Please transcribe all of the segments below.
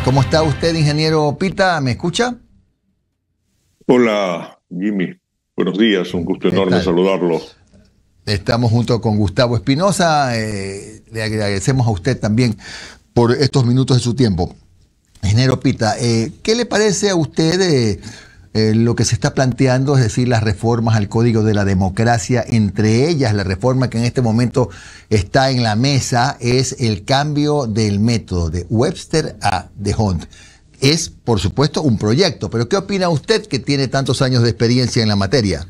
¿Cómo está usted, ingeniero Pita? ¿Me escucha? Hola, Jimmy. Buenos días, un gusto ¿Qué enorme tal? saludarlo. Estamos junto con Gustavo Espinosa. Le agradecemos a usted también por estos minutos de su tiempo. Ingeniero Pita, ¿qué le parece a usted lo que se está planteando, es decir, las reformas al Código de la Democracia? Entre ellas, la reforma que en este momento está en la mesa es el cambio del método de Webster a de Hont. Es, por supuesto, un proyecto, pero ¿qué opina usted que tiene tantos años de experiencia en la materia?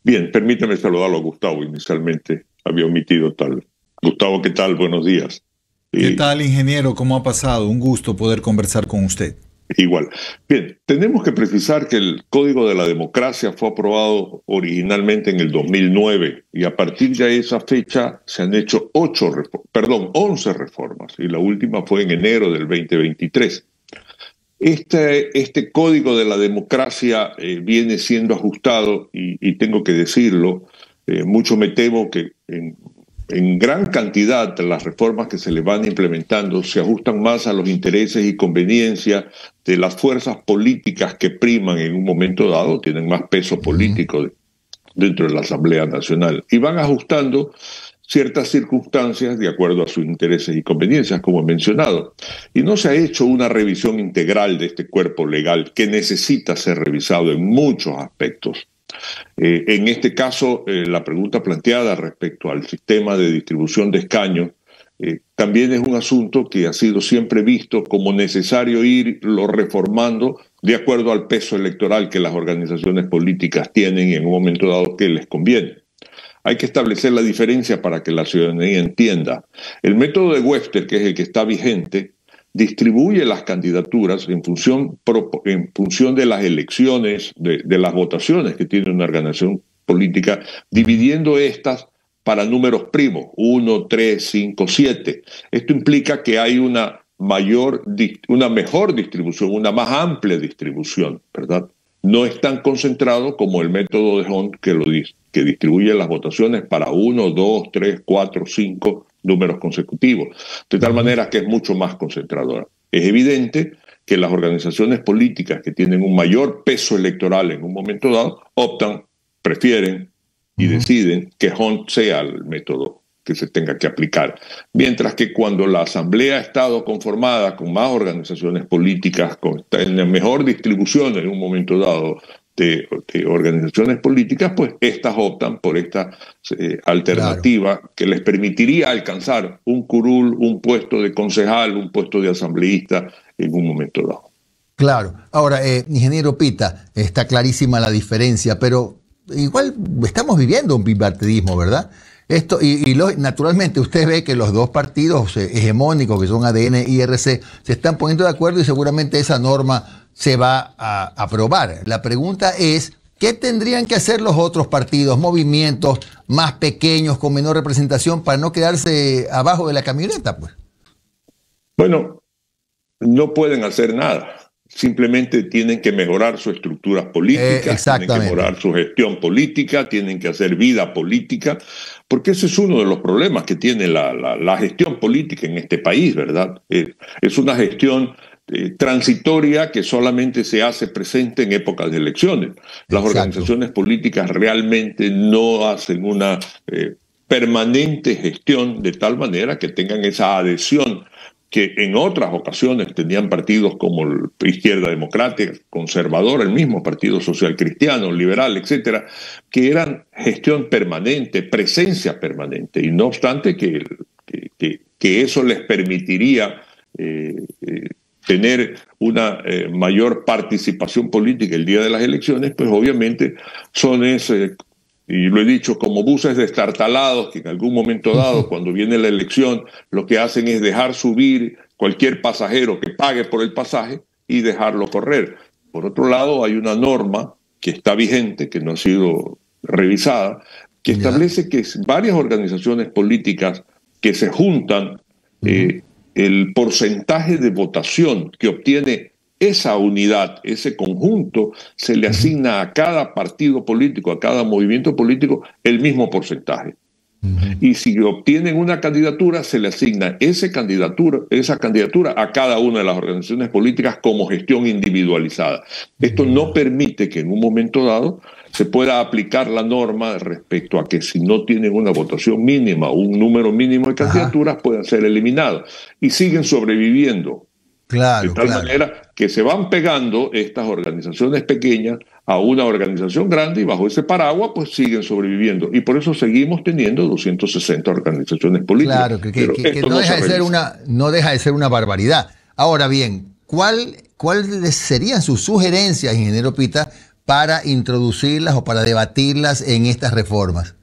Bien, permítame saludarlo a Gustavo inicialmente. Había omitido tal. Gustavo, ¿qué tal? Buenos días. ¿Qué Y tal, ingeniero? ¿Cómo ha pasado? Un gusto poder conversar con usted. igual. Bien, tenemos que precisar que el Código de la Democracia fue aprobado originalmente en el 2009 y a partir de esa fecha se han hecho 11 reformas y la última fue en enero del 2023. Este código de la democracia viene siendo ajustado y tengo que decirlo, mucho me temo que en gran cantidad de las reformas que se le van implementando se ajustan más a los intereses y conveniencias de las fuerzas políticas que priman en un momento dado, tienen más peso político dentro de la Asamblea Nacional y van ajustando ciertas circunstancias de acuerdo a sus intereses y conveniencias, como he mencionado. Y no se ha hecho una revisión integral de este cuerpo legal que necesita ser revisado en muchos aspectos. En este caso, la pregunta planteada respecto al sistema de distribución de escaños también es un asunto que ha sido siempre visto como necesario irlo reformando de acuerdo al peso electoral que las organizaciones políticas tienen y en un momento dado que les conviene. Hay que establecer la diferencia para que la ciudadanía entienda. El método de Webster, que es el que está vigente, distribuye las candidaturas en función de las elecciones, de las votaciones que tiene una organización política, dividiendo estas para números primos, 1, 3, 5, 7. Esto implica que hay una mejor distribución, una más amplia distribución, ¿verdad? No es tan concentrado como el método de Hunt que distribuye las votaciones para 1, 2, 3, 4, 5 números consecutivos, de tal manera que es mucho más concentradora. Es evidente que las organizaciones políticas que tienen un mayor peso electoral en un momento dado prefieren y deciden que Hunt sea el método que se tenga que aplicar. Mientras que cuando la Asamblea ha estado conformada con más organizaciones políticas, en la mejor distribución en un momento dado de organizaciones políticas, pues estas optan por esta Claro, alternativa que les permitiría alcanzar un curul, un puesto de concejal, un puesto de asambleísta en un momento dado. claro. Ahora, ingeniero Pita, está clarísima la diferencia, pero igual estamos viviendo un bipartidismo, ¿verdad? Naturalmente usted ve que los dos partidos hegemónicos, que son ADN y IRC, se están poniendo de acuerdo y seguramente esa norma se va a aprobar. La pregunta es, ¿qué tendrían que hacer los otros partidos, movimientos más pequeños, con menor representación, para no quedarse abajo de la camioneta, pues? Bueno, no pueden hacer nada. Simplemente tienen que mejorar sus estructuras políticas, tienen que Exactamente. mejorar su gestión política, tienen que hacer vida política, porque ese es uno de los problemas que tiene la gestión política en este país, ¿verdad? Es una gestión transitoria que solamente se hace presente en épocas de elecciones. Las Exacto. organizaciones políticas realmente no hacen una permanente gestión de tal manera que tengan esa adhesión que en otras ocasiones tenían partidos como la Izquierda Democrática, Conservadora, el mismo Partido Social Cristiano, Liberal, etcétera, que eran gestión permanente, presencia permanente, y no obstante que eso les permitiría tener una mayor participación política el día de las elecciones, pues obviamente son ese, y lo he dicho, como buses destartalados que en algún momento dado, cuando viene la elección, lo que hacen es dejar subir cualquier pasajero que pague por el pasaje y dejarlo correr. Por otro lado, hay una norma que está vigente, que no ha sido revisada, que Ya. establece que varias organizaciones políticas que se juntan, Ujú. el porcentaje de votación que obtiene esa unidad, ese conjunto, se le Ujú. asigna a cada partido político, a cada movimiento político, el mismo porcentaje. Y si obtienen una candidatura, se le asigna esa candidatura a cada una de las organizaciones políticas como gestión individualizada. Esto no permite que en un momento dado se pueda aplicar la norma respecto a que si no tienen una votación mínima o un número mínimo de candidaturas puedan ser eliminados y siguen sobreviviendo. Claro, De tal claro. manera que se van pegando estas organizaciones pequeñas a una organización grande y bajo ese paraguas pues siguen sobreviviendo. Y por eso seguimos teniendo 260 organizaciones políticas. Claro, que Esto no deja se de ser revisa. no deja de ser una barbaridad. Ahora bien, ¿cuáles serían sus sugerencias, ingeniero Pita, para introducirlas o para debatirlas en estas reformas?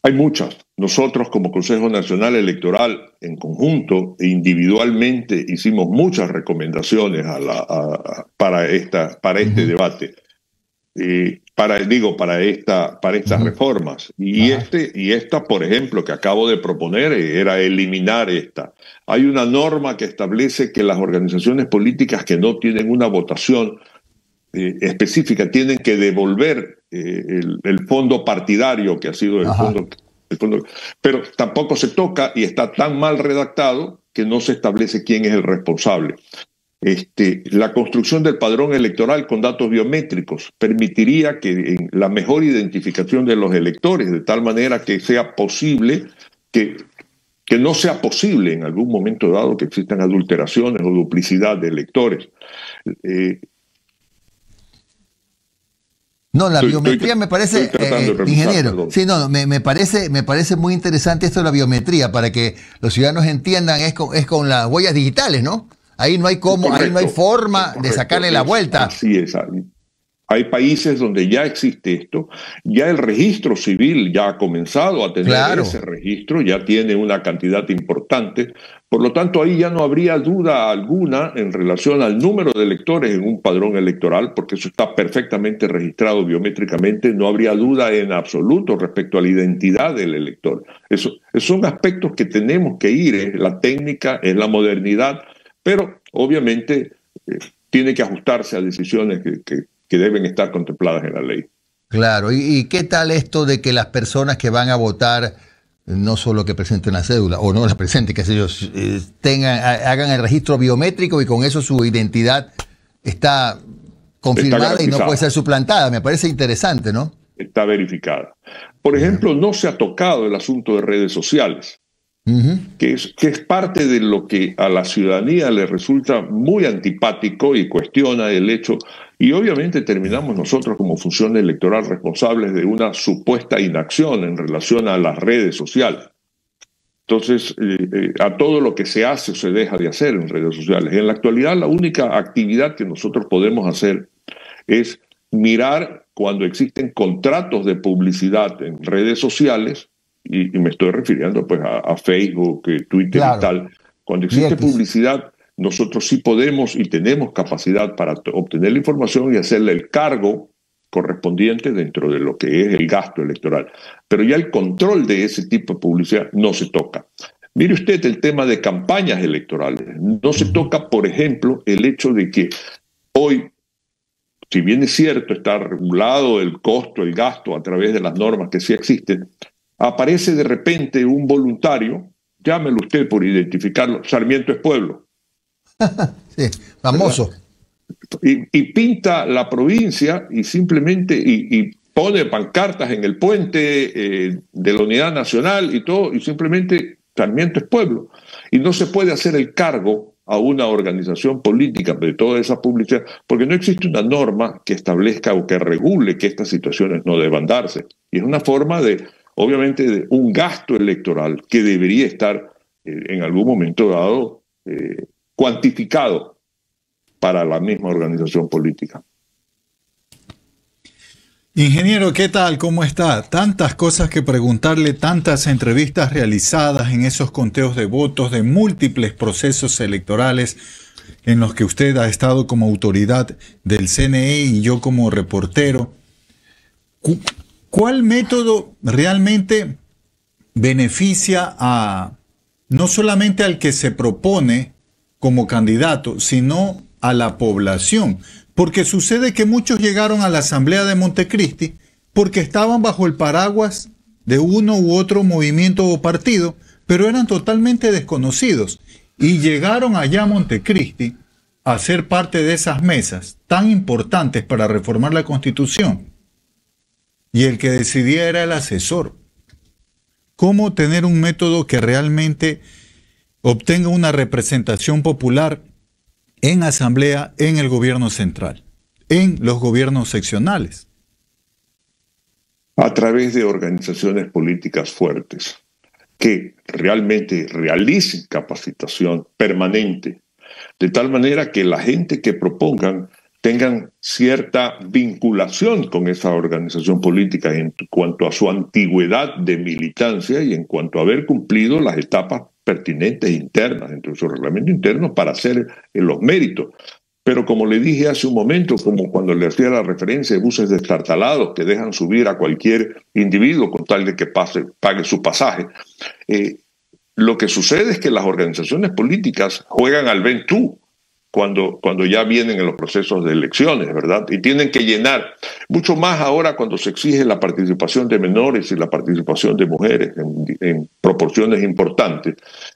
Hay muchas. Nosotros como Consejo Nacional Electoral, en conjunto e individualmente, hicimos muchas recomendaciones para este debate, para estas reformas. Y esta, por ejemplo, que acabo de proponer, era eliminar esta. Hay una norma que establece que las organizaciones políticas que no tienen una votación específica tienen que devolver el fondo partidario que ha sido el fondo, pero tampoco se toca y está tan mal redactado que no se establece quién es el responsable. La construcción del padrón electoral con datos biométricos permitiría que la mejor identificación de los electores, de tal manera que sea posible que no sea posible en algún momento dado que existan adulteraciones o duplicidad de electores. No, la biometría me parece, ingeniero, perdón. sí, no, me parece muy interesante esto de la biometría, para que los ciudadanos entiendan, es con las huellas digitales, ¿no? Ahí no hay ahí no hay forma de sacarle la vuelta. Así es. Hay países donde ya existe esto, ya el registro civil ya ha comenzado a tener ese registro, ya tiene una cantidad importante, por lo tanto ahí ya no habría duda alguna en relación al número de electores en un padrón electoral, porque eso está perfectamente registrado biométricamente, no habría duda en absoluto respecto a la identidad del elector. Esos son aspectos que tenemos que ir, es la técnica, es la modernidad, pero obviamente tiene que ajustarse a decisiones que deben estar contempladas en la ley. Claro, ¿y qué tal esto de que las personas que van a votar, no solo que presenten la cédula, o no la presenten, que ellos hagan el registro biométrico y con eso su identidad está confirmada y no puede ser suplantada? Me parece interesante, ¿no? Está verificada. Por ejemplo, no se ha tocado el asunto de redes sociales. Que es parte de lo que a la ciudadanía le resulta muy antipático y cuestiona el hecho, y obviamente terminamos nosotros como función electoral responsables de una supuesta inacción en relación a las redes sociales. Entonces, a todo lo que se hace o se deja de hacer en redes sociales. En la actualidad, la única actividad que nosotros podemos hacer es mirar cuando existen contratos de publicidad en redes sociales, y me estoy refiriendo pues a Facebook, Twitter y tal. Cuando existe publicidad, nosotros sí podemos y tenemos capacidad para obtener la información y hacerle el cargo correspondiente dentro de lo que es el gasto electoral. Pero ya el control de ese tipo de publicidad no se toca. Mire usted el tema de campañas electorales. No se toca, por ejemplo, el hecho de que hoy, si bien es cierto, está regulado el costo, el gasto a través de las normas que sí existen, aparece de repente un voluntario, llámelo usted por identificarlo, Sarmiento es Pueblo. Sí, famoso. Y pinta la provincia y simplemente y pone pancartas en el puente de la Unidad Nacional y todo, y simplemente Sarmiento es Pueblo. Y no se puede hacer el cargo a una organización política de toda esa publicidad, porque no existe una norma que establezca o que regule que estas situaciones no deban darse. Y es una forma de, obviamente, de un gasto electoral que debería estar en algún momento dado cuantificado para la misma organización política. Ingeniero, ¿qué tal? ¿Cómo está? Tantas cosas que preguntarle, tantas entrevistas realizadas en esos conteos de votos de múltiples procesos electorales en los que usted ha estado como autoridad del CNE y yo como reportero. ¿Cuál método realmente beneficia no solamente al que se propone como candidato, sino a la población? Porque sucede que muchos llegaron a la Asamblea de Montecristi porque estaban bajo el paraguas de uno u otro movimiento o partido, pero eran totalmente desconocidos y llegaron allá a Montecristi a ser parte de esas mesas tan importantes para reformar la Constitución. Y el que decidía era el asesor. ¿Cómo tener un método que realmente obtenga una representación popular en asamblea, en el gobierno central, en los gobiernos seccionales? A través de organizaciones políticas fuertes que realmente realicen capacitación permanente, de tal manera que la gente que propongan tengan cierta vinculación con esa organización política en cuanto a su antigüedad de militancia y en cuanto a haber cumplido las etapas pertinentes internas dentro de su reglamento interno para hacer los méritos. Pero como le dije hace un momento, como cuando le hacía la referencia de buses destartalados que dejan subir a cualquier individuo con tal de que pague su pasaje, lo que sucede es que las organizaciones políticas juegan al ven tú cuando ya vienen en los procesos de elecciones, ¿verdad? Y tienen que llenar, mucho más ahora cuando se exige la participación de menores y la participación de mujeres en proporciones importantes,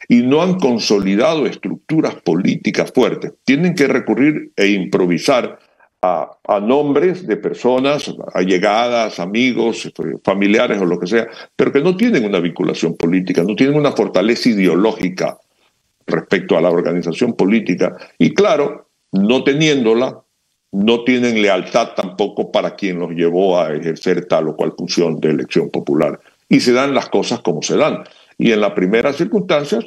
y no han consolidado estructuras políticas fuertes. Tienen que recurrir e improvisar a nombres de personas allegadas, amigos, familiares o lo que sea, pero que no tienen una vinculación política, no tienen una fortaleza ideológica respecto a la organización política, y claro, no teniéndola, no tienen lealtad tampoco para quien los llevó a ejercer tal o cual función de elección popular. Y se dan las cosas como se dan. Y en la primera circunstancia,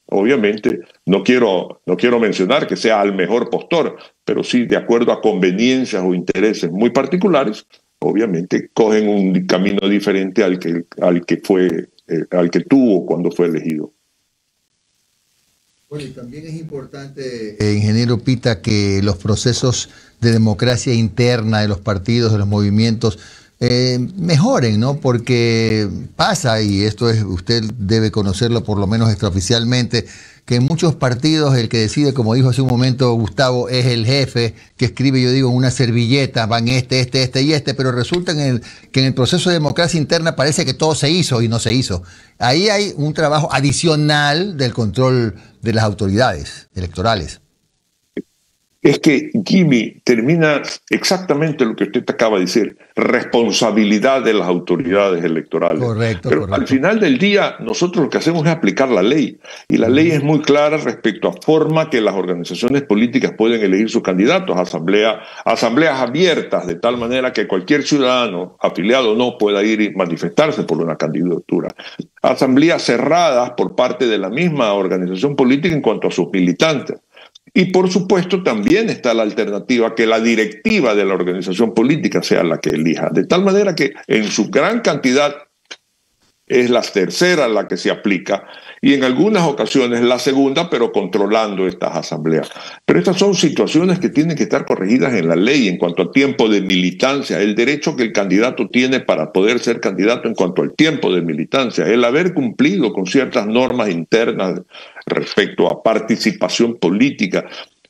obviamente, no quiero mencionar que sea el mejor postor, pero sí, de acuerdo a conveniencias o intereses muy particulares, obviamente cogen un camino diferente al que tuvo cuando fue elegido. Bueno, y también es importante, ingeniero Pita, que los procesos de democracia interna de los partidos, de los movimientos, mejoren, ¿no? Porque pasa, y esto usted debe conocerlo por lo menos extraoficialmente, que en muchos partidos el que decide, como dijo hace un momento Gustavo, es el jefe que escribe, yo digo, en una servilleta, van este, pero resulta que en el proceso de democracia interna parece que todo se hizo y no se hizo. Ahí hay un trabajo adicional del control de las autoridades electorales. Es que, Jimmy, termina exactamente lo que usted acaba de decir, responsabilidad de las autoridades electorales. Correcto, pero correcto. Al final del día, nosotros lo que hacemos es aplicar la ley, y la ley es muy clara respecto a forma que las organizaciones políticas pueden elegir sus candidatos, asambleas abiertas, de tal manera que cualquier ciudadano, afiliado o no, pueda ir y manifestarse por una candidatura. Asambleas cerradas por parte de la misma organización política en cuanto a sus militantes. Y por supuesto también está la alternativa que la directiva de la organización política sea la que elija, de tal manera que en su gran cantidad es la tercera la que se aplica y en algunas ocasiones la segunda, pero controlando estas asambleas. Pero estas son situaciones que tienen que estar corregidas en la ley en cuanto al tiempo de militancia, el derecho que el candidato tiene para poder ser candidato en cuanto al tiempo de militancia, el haber cumplido con ciertas normas internas respecto a participación política,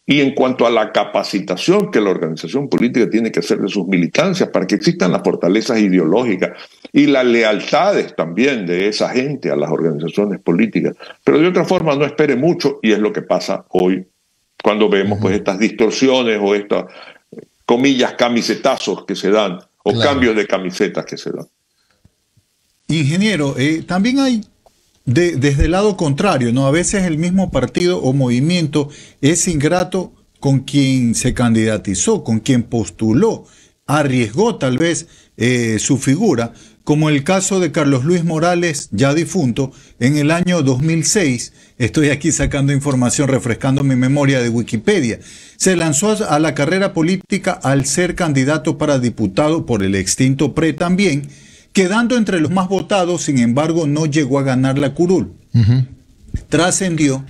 y en cuanto a la capacitación que la organización política tiene que hacer de sus militancias para que existan las fortalezas ideológicas y las lealtades también de esa gente a las organizaciones políticas. Pero de otra forma no espere mucho, y es lo que pasa hoy cuando vemos pues estas distorsiones o estas, comillas, camisetazos que se dan o cambios de camisetas que se dan. Ingeniero, también hay desde el lado contrario, ¿no? A veces el mismo partido o movimiento es ingrato con quien se candidatizó, con quien postuló, arriesgó tal vez su figura, como el caso de Carlos Luis Morales, ya difunto, en el año 2006. Estoy aquí sacando información, refrescando mi memoria de Wikipedia. Se lanzó a la carrera política al ser candidato para diputado por el extinto PRE también, quedando entre los más votados. Sin embargo, no llegó a ganar la curul. Trascendió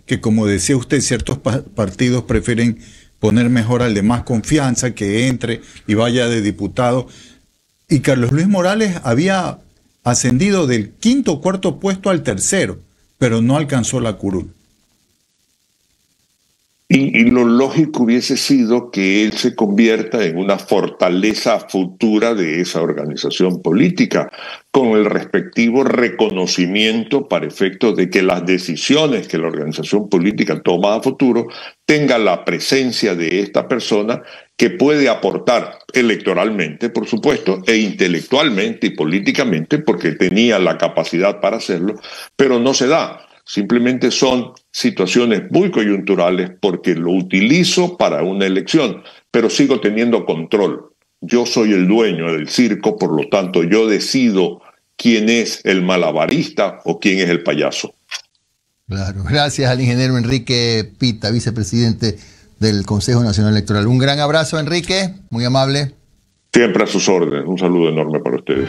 que, como decía usted, ciertos partidos prefieren poner mejor al de más confianza, que entre y vaya de diputado. Y Carlos Luis Morales había ascendido del quinto o cuarto puesto al tercero, pero no alcanzó la curul. Y lo lógico hubiese sido que él se convierta en una fortaleza futura de esa organización política, con el respectivo reconocimiento para efectos de que las decisiones que la organización política toma a futuro tengan la presencia de esta persona que puede aportar electoralmente, por supuesto, e intelectualmente y políticamente, porque tenía la capacidad para hacerlo, pero no se da. Simplemente son situaciones muy coyunturales porque lo utilizo para una elección, pero sigo teniendo control. Yo soy el dueño del circo, por lo tanto yo decido quién es el malabarista o quién es el payaso. Claro, gracias al ingeniero Enrique Pita, vicepresidente del Consejo Nacional Electoral. Un gran abrazo, Enrique, muy amable. Siempre a sus órdenes. Un saludo enorme para ustedes.